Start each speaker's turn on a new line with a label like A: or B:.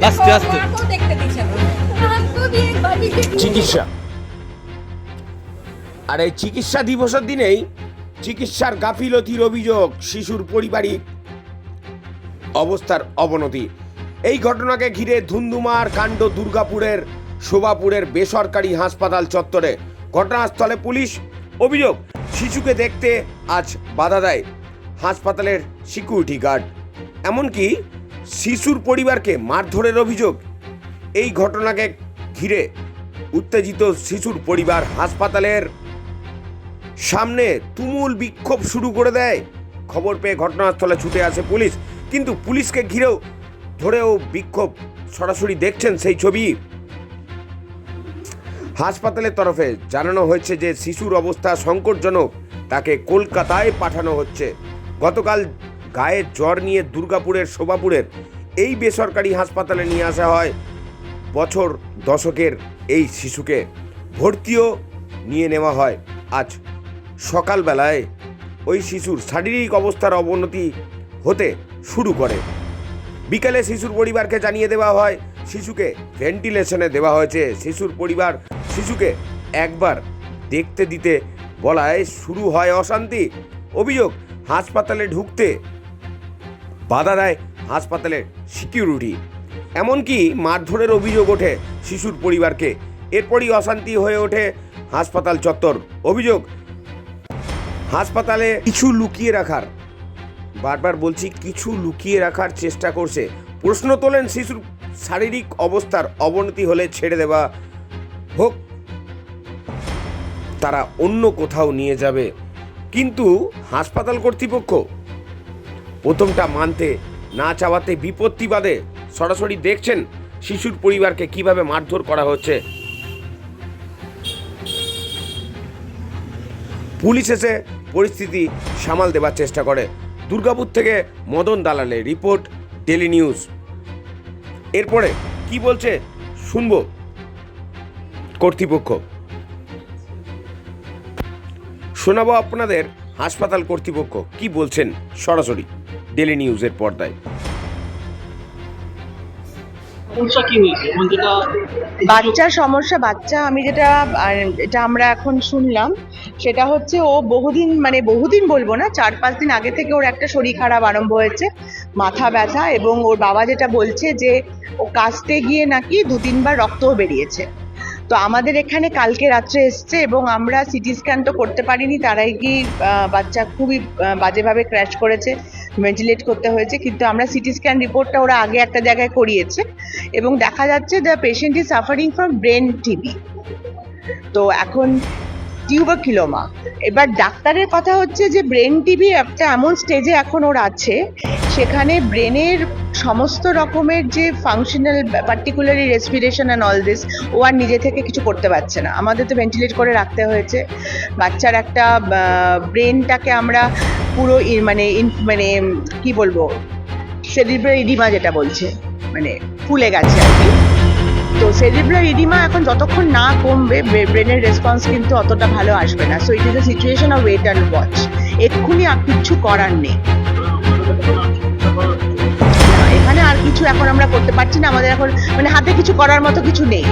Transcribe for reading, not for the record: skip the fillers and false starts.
A: আস্তে আস্তে
B: চিকিৎসা আর এই চিকিৎসা দিবসের দিনেই চিকিৎসার গাফিলতির অভিযোগ, শিশুর পারিবারিক অবস্থার অবনতি। এই ঘটনাকে ঘিরে ধুন্ধুমার কাণ্ড দুর্গাপুরের শোভাপুরের বেসরকারি হাসপাতাল চত্বরে। ঘটনাস্থলে পুলিশ। অভিযোগ, শিশুকে দেখতে আজ বাধা দেয় হাসপাতালের সিকিউরিটি গার্ড। এমনকি শিশুর পরিবারকে মারধরের অভিযোগ। এই ঘটনাকে ঘিরে উত্তেজিত শিশুর পরিবার হাসপাতালের সামনে তুমুল বিক্ষোভ শুরু করে দেয়। খবর পেয়ে ঘটনাস্থলে ছুটে আসে পুলিশ, কিন্তু পুলিশকে ঘিরেও ধরেও বিক্ষোভ সরাসরি দেখছেন সেই ছবি। হাসপাতালের তরফে জানানো হয়েছে যে শিশুর অবস্থা সংকটজনক, তাকে কলকাতায় পাঠানো হচ্ছে। গতকাল গায়ে জ্বর নিয়ে দুর্গাপুরের শোভাপুরের এই বেসরকারি হাসপাতালে নিয়ে আসা হয় বছর দশকের এই শিশুকে। ভর্তিও নিয়ে নেওয়া হয়। আজ সকালবেলায় ওই শিশুর শারীরিক অবস্থার অবনতি হতে শুরু করে। বিকেলে শিশুর পরিবারকে জানিয়ে দেওয়া হয় শিশুকে ভেন্টিলেশনে দেওয়া হয়েছে। শিশুর পরিবার শিশুকে একবার দেখতে দিতে বলায় শুরু হয় অশান্তি। অভিযোগ, হাসপাতালে ঢুকতে বাধা দেয় হাসপাতালের সিকিউরিটি। এমনকি মারধরের অভিযোগ ওঠে শিশুর পরিবারকে। এরপরই অশান্তি হয়ে ওঠে হাসপাতাল চত্বর। অভিযোগ, হাসপাতালে কিছু লুকিয়ে রাখার, বারবার বলছি, কিছু লুকিয়ে রাখার চেষ্টা করছে। প্রশ্ন তোলেন শিশুর শারীরিক অবস্থার অবনতি হলে ছেড়ে দেওয়া হোক, তারা অন্য কোথাও নিয়ে যাবে। কিন্তু হাসপাতাল কর্তৃপক্ষ প্রথমটা মানতে না চাওয়াতে বিপত্তি বাদে সরাসরি দেখছেন শিশুর পরিবারকে কিভাবে মারধর করা হচ্ছে। পুলিশ এসে পরিস্থিতি সামাল দেবার চেষ্টা করে। দুর্গাপুর থেকে মদন দালালের রিপোর্ট, ডেলি নিউজ। এরপরে কি বলছে শুনবো কর্তৃপক্ষ। শোনাবো আপনাদের হাসপাতাল কর্তৃপক্ষ কি বলছেন সরাসরি ডেলি নিউজের পর্দায়।
C: বাচ্চার সমস্যা, বাচ্চা আমি যেটা এটা আমরা এখন শুনলাম সেটা হচ্ছে ও বহুদিন বলবো না, 4-5 দিন আগে থেকে ওর একটা শরীর খারাপ আরম্ভ হয়েছে, মাথা ব্যথা, এবং ওর বাবা যেটা বলছে যে ও কাশতে গিয়ে নাকি 2-3 বার রক্তও বেরিয়েছে। তো আমাদের এখানে কালকে রাত্রে এসছে এবং আমরা সিটি স্ক্যান তো করতে পারিনি, তারাই কি বাচ্চা খুবই বাজেভাবে ক্র্যাশ করেছে, ভেন্টিলেট করতে হয়েছে। কিন্তু আমরা সিটি স্ক্যান রিপোর্টটা ওরা আগে একটা জায়গায় করিয়েছে এবং দেখা যাচ্ছে the patient is suffering from brain TB. তো এখন টিউবারকিলোমা। এবার ডাক্তারের কথা হচ্ছে যে ব্রেন টিবি একটা এমন স্টেজে এখন ওর আছে, সেখানে ব্রেনের সমস্ত রকমের যে functional, particularly respiration and all this, ও আর নিজে থেকে কিছু করতে পারছে না। আমাদের তো ভেন্টিলেট করে রাখতে হয়েছে। বাচ্চার একটা ব্রেনটাকে আমরা পুরো কি বলবো, সেরিব্রাল ইডিমা যেটা বলছে, ফুলে গেছে আর কি। তো সেরিব্রাল ইডিমা এখন যতক্ষণ না কমবে ব্রেনের রেসপন্স কিন্তু অতটা ভালো আসবে না। So it is a situation of wait and watch. এক্ষুনি আর কিছু করার নেই, এখানে আর কিছু এখন আমরা করতে পারছি না। আমাদের এখন হাতে কিছু করার মতো কিছু নেই।